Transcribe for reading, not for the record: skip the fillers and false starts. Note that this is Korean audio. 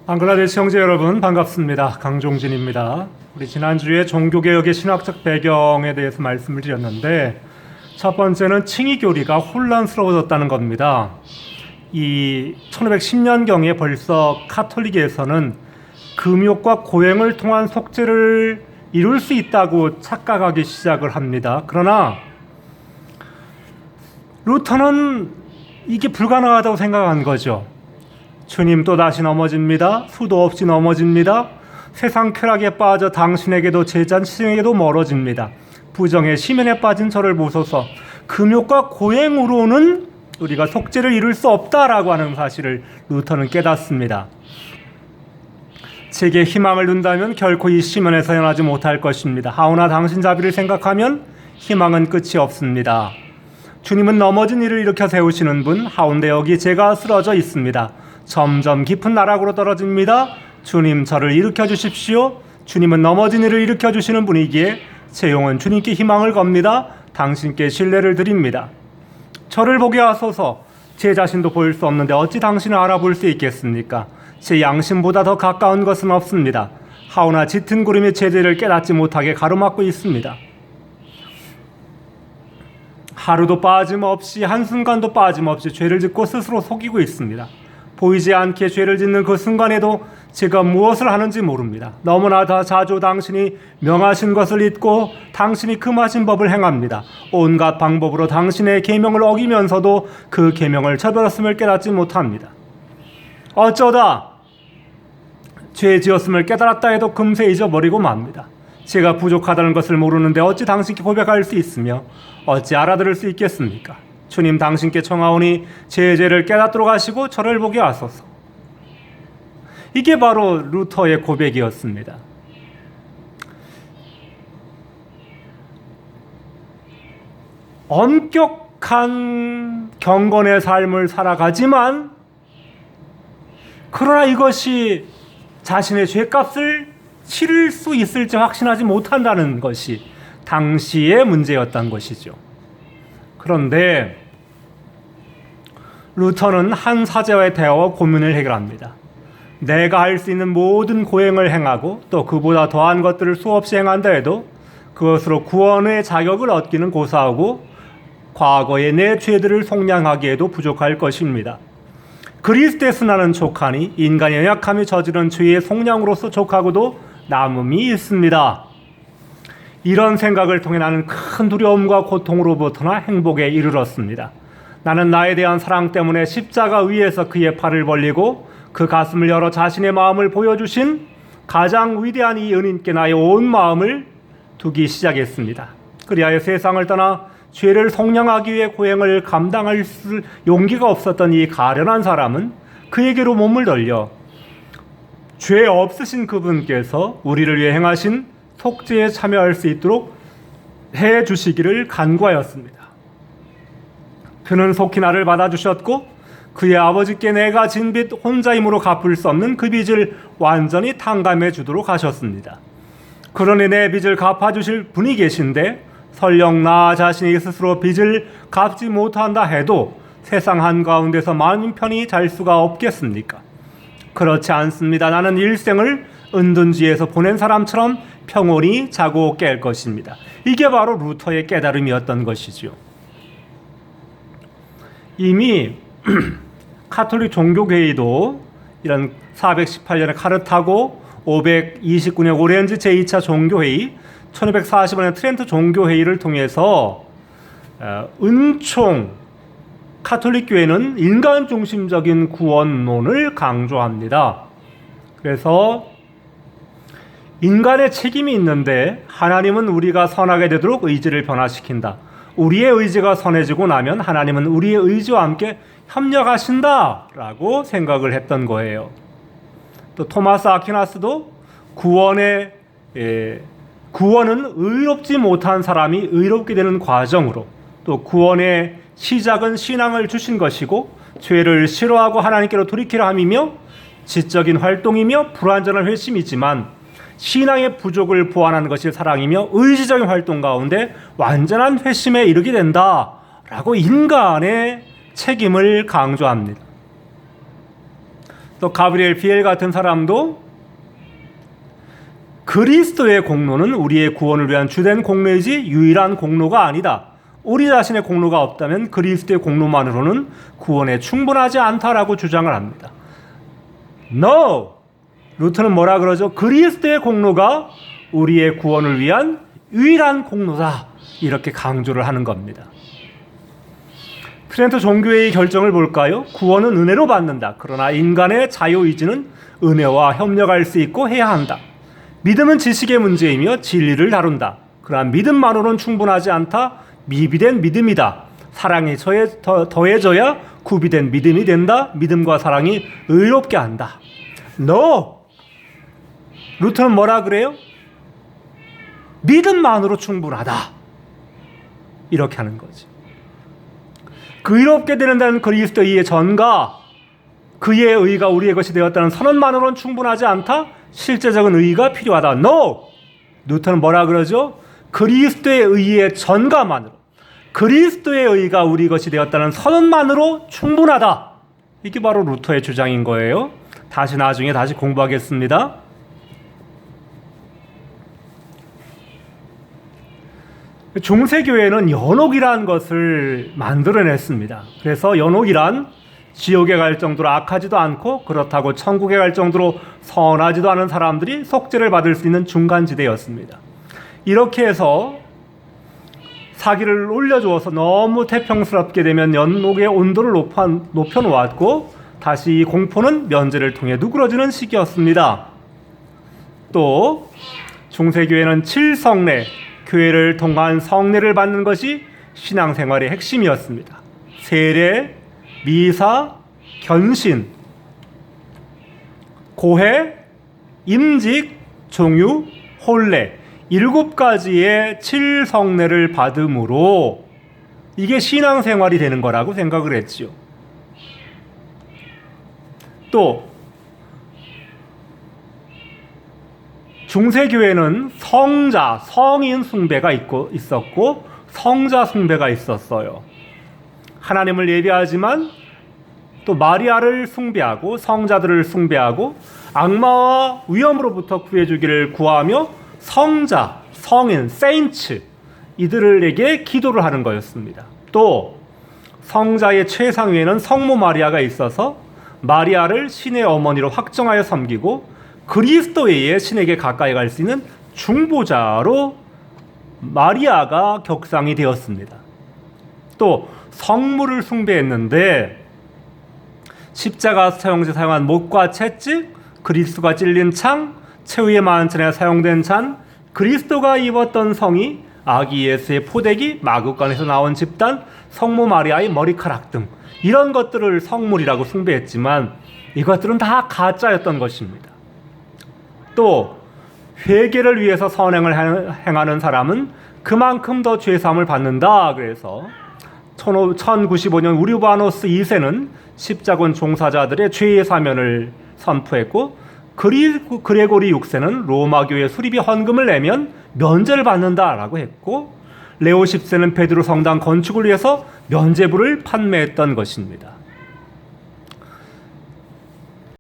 방글라데시 형제 여러분 반갑습니다. 강종진입니다. 우리 지난주에 종교개혁의 신학적 배경에 대해서 말씀을 드렸는데 첫 번째는 칭의 교리가 혼란스러워졌다는 겁니다. 이 1510년경에 벌써 카톨릭에서는 금욕과 고행을 통한 속죄를 이룰 수 있다고 착각하기 시작을 합니다. 그러나 루터는 이게 불가능하다고 생각한 거죠. 주님 또다시 넘어집니다. 수도 없이 넘어집니다. 세상 쾌락에 빠져 당신에게도 제자신에게도 멀어집니다. 부정의 심연에 빠진 저를 보소서. 금욕과 고행으로는 우리가 속죄를 이룰 수 없다라고 하는 사실을 루터는 깨닫습니다. 제게 희망을 둔다면 결코 이 심연에서 헤어나지 못할 것입니다. 하오나 당신 자비를 생각하면 희망은 끝이 없습니다. 주님은 넘어진 이를 일으켜 세우시는 분, 하운데 여기 제가 쓰러져 있습니다. 점점 깊은 나락으로 떨어집니다. 주님 저를 일으켜 주십시오. 주님은 넘어진 이를 일으켜 주시는 분이기에 제 영혼 주님께 희망을 겁니다. 당신께 신뢰를 드립니다. 저를 보게 하소서. 제 자신도 보일 수 없는데 어찌 당신을 알아볼 수 있겠습니까? 제 양심보다 더 가까운 것은 없습니다. 하오나 짙은 구름이 제 죄를 깨닫지 못하게 가로막고 있습니다. 하루도 빠짐없이 한순간도 빠짐없이 죄를 짓고 스스로 속이고 있습니다. 보이지 않게 죄를 짓는 그 순간에도 제가 무엇을 하는지 모릅니다. 너무나 다 자주 당신이 명하신 것을 잊고 당신이 금하신 법을 행합니다. 온갖 방법으로 당신의 계명을 어기면서도 그 계명을 저버렸음을 깨닫지 못합니다. 어쩌다 죄 지었음을 깨달았다 해도 금세 잊어버리고 맙니다. 제가 부족하다는 것을 모르는데 어찌 당신께 고백할 수 있으며 어찌 알아들을 수 있겠습니까? 주님 당신께 청하오니 제 죄를 깨닫도록 하시고 저를 보게 하소서. 이게 바로 루터의 고백이었습니다. 엄격한 경건의 삶을 살아가지만 그러나 이것이 자신의 죄값을 치를 수 있을지 확신하지 못한다는 것이 당시의 문제였던 것이죠. 그런데 루터는 한 사제와의 대화와 고민을 해결합니다. 내가 할 수 있는 모든 고행을 행하고 또 그보다 더한 것들을 수없이 행한다 해도 그것으로 구원의 자격을 얻기는 고사하고 과거의 내 죄들을 속량하기에도 부족할 것입니다. 그리스도의 순환은 족하니 인간의 연약함이 저지른 죄의 속량으로서 족하고도 남음이 있습니다. 이런 생각을 통해 나는 큰 두려움과 고통으로부터나 행복에 이르렀습니다. 나는 나에 대한 사랑 때문에 십자가 위에서 그의 팔을 벌리고 그 가슴을 열어 자신의 마음을 보여주신 가장 위대한 이 은인께 나의 온 마음을 두기 시작했습니다. 그리하여 세상을 떠나 죄를 속량하기 위해 고행을 감당할 용기가 없었던 이 가련한 사람은 그에게로 몸을 돌려 죄 없으신 그분께서 우리를 위해 행하신 속죄에 참여할 수 있도록 해 주시기를 간구하였습니다. 그는 속히 나를 받아주셨고 그의 아버지께 내가 진 빚 혼자 힘으로 갚을 수 없는 그 빚을 완전히 탕감해 주도록 하셨습니다. 그러니 내 빚을 갚아주실 분이 계신데 설령 나 자신이 스스로 빚을 갚지 못한다 해도 세상 한가운데서 마음 편히 잘 수가 없겠습니까? 그렇지 않습니다. 나는 일생을 은둔지에서 보낸 사람처럼 평온히 자고 깰 것입니다. 이게 바로 루터의 깨달음이었던 것이죠. 이미 카톨릭 종교회의도 이런 418년에 카르타고 529년 오렌지 제2차 종교회의 1545년 트렌트 종교회의를 통해서 은총 카톨릭 교회는 인간 중심적인 구원론을 강조합니다. 그래서 인간의 책임이 있는데 하나님은 우리가 선하게 되도록 의지를 변화시킨다. 우리의 의지가 선해지고 나면 하나님은 우리의 의지와 함께 협력하신다라고 생각을 했던 거예요. 또 토마스 아퀴나스도 구원은 의롭지 못한 사람이 의롭게 되는 과정으로 또 구원의 시작은 신앙을 주신 것이고 죄를 싫어하고 하나님께로 돌이키려 함이며 지적인 활동이며 불완전한 회심이지만 신앙의 부족을 보완하는 것이 사랑이며 의지적인 활동 가운데 완전한 회심에 이르게 된다라고 인간의 책임을 강조합니다. 또 가브리엘 비엘 같은 사람도 그리스도의 공로는 우리의 구원을 위한 주된 공로이지 유일한 공로가 아니다. 우리 자신의 공로가 없다면 그리스도의 공로만으로는 구원에 충분하지 않다라고 주장을 합니다. No! 루터는 뭐라 그러죠? 그리스도의 공로가 우리의 구원을 위한 유일한 공로다. 이렇게 강조를 하는 겁니다. 트렌토 종교회의 결정을 볼까요? 구원은 은혜로 받는다. 그러나 인간의 자유의지는 은혜와 협력할 수 있고 해야 한다. 믿음은 지식의 문제이며 진리를 다룬다. 그러나 믿음만으로는 충분하지 않다. 미비된 믿음이다. 사랑이 더해져야 구비된 믿음이 된다. 믿음과 사랑이 의롭게 한다. No! 루터는 뭐라 그래요? 믿음만으로 충분하다. 이렇게 하는 거지. 그 의롭게 되는다는 그리스도의 전과 그의 의가 우리의 것이 되었다는 선언만으로는 충분하지 않다. 실제적인 의가 필요하다. No! 루터는 뭐라 그러죠? 그리스도의 의의 전가만으로, 그리스도의 의가 우리 것이 되었다는 선언만으로 충분하다. 이게 바로 루터의 주장인 거예요. 다시 나중에 다시 공부하겠습니다. 중세교회는 연옥이라는 것을 만들어냈습니다. 그래서 연옥이란 지옥에 갈 정도로 악하지도 않고 그렇다고 천국에 갈 정도로 선하지도 않은 사람들이 속죄를 받을 수 있는 중간지대였습니다. 이렇게 해서 사기를 올려주어서 너무 태평스럽게 되면 연옥의 온도를 높여놓았고 다시 이 공포는 면제를 통해 누그러지는 시기였습니다. 또 중세교회는 7성례, 교회를 통한 성례를 받는 것이 신앙생활의 핵심이었습니다. 세례, 미사, 견신, 고해, 임직, 종유, 혼례 7가지의 7성례를 받음으로 이게 신앙생활이 되는 거라고 생각을 했지요. 또 중세교회는 성자, 성인 숭배가 있었고 성자 숭배가 있었어요. 하나님을 예배하지만 또 마리아를 숭배하고 성자들을 숭배하고 악마와 위험으로부터 구해주기를 구하며 성자, 성인, 세인츠 이들에게 기도를 하는 거였습니다. 또 성자의 최상위에는 성모 마리아가 있어서 마리아를 신의 어머니로 확정하여 섬기고 그리스도에 의해 신에게 가까이 갈 수 있는 중보자로 마리아가 격상이 되었습니다. 또 성물을 숭배했는데 십자가 사형제 사용한 못과 채찍, 그리스도가 찔린 창, 최후의 만찬에 사용된 잔, 그리스도가 입었던 성이, 아기 예수의 포대기, 마구간에서 나온 집단, 성모 마리아의 머리카락 등 이런 것들을 성물이라고 숭배했지만 이것들은 다 가짜였던 것입니다. 또 회개를 위해서 선행을 행하는 사람은 그만큼 더 죄사함을 받는다. 그래서 1095년 우르바노스 2세는 십자군 종사자들의 죄의 사면을 선포했고 그레고리 6세는 로마교회 수리비 헌금을 내면 면제를 받는다라고 했고 레오 10세는 베드로 성당 건축을 위해서 면제부를 판매했던 것입니다.